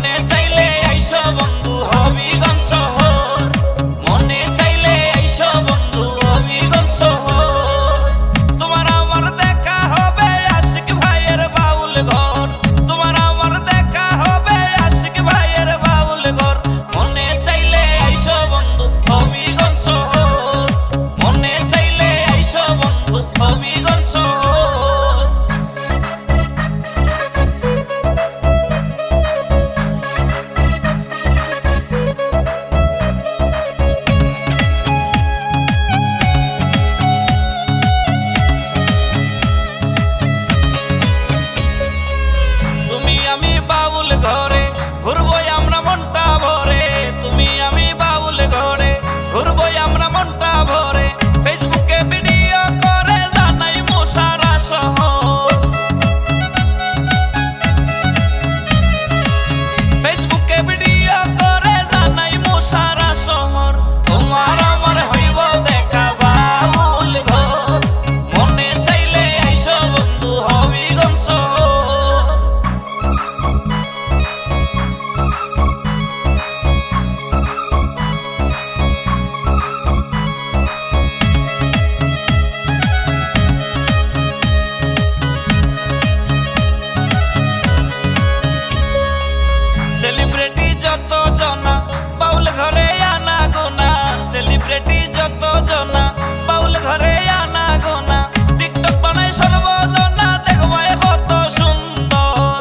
মনে চাইলে আইসো বন্ধু হবিগঞ্জ শহর, মনে চাইলে আইসো বন্ধু হবিগঞ্জ শহর। তোমার আমার দেখা হবে আশিক ভাইয়ের বাউল ঘর, তোমার আমার দেখা হবে আশিক ভাইয়ের বাউল ঘর। মনে চাইলে আইসো বন্ধু হবিগঞ্জ শহর, মনে চাইলে আইসো বন্ধু হবিগঞ্জ শহর। তুমি আমি বাউল ঘরে ঘুরবো আমরা মনটা ভরে, তুমি আমি বাউল ঘরে ঘুরবো আমরা মনটা ভরে। ফেসবুকে ভিডিও করে জানাই সারা শহর, ফেসবুকে ভিডিও করে জানাই সারা শহর। তোমার আমার হইব দেখা বাউল ঘর, মনে চাইলে আইসো বন্ধু হবিগঞ্জ শহর। সেলিব্রিটি যত জনা বাউল ঘরে আনা গোনা, সেলিব্রিটি যত জনা বাউল ঘরে আনা গোনা। টিকটক বানায় সর্বজনা দেখবাই কত সুন্দর,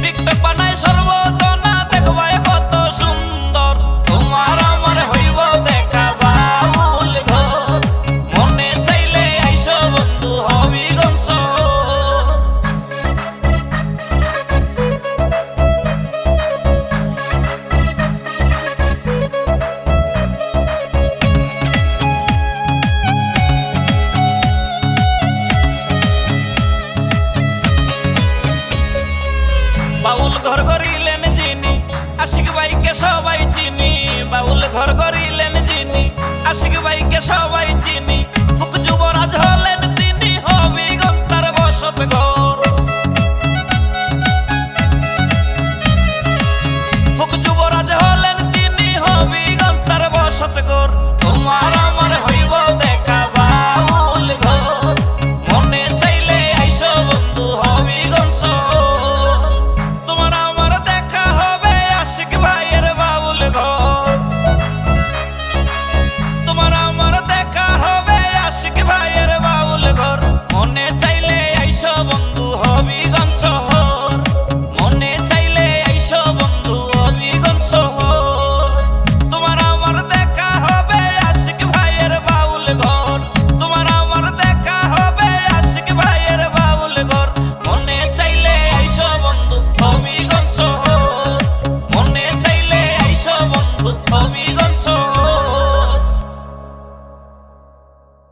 টিকটক বানায় সর্বজনা দেখবাই কত সুন্দর। তোমার আমার হইব দেখা বাউল ঘর, মনে চাইলে আইসো বন্ধু হবিগঞ্জ শহর। বাউল ঘর গড়িলেন যিনি আশিক ভাইকে সবাই চিনি, বাউল ঘর গড়িলেন যিনি আশিক ভাইকে সবাই চিনি। ফুক যুবরাজ হলেন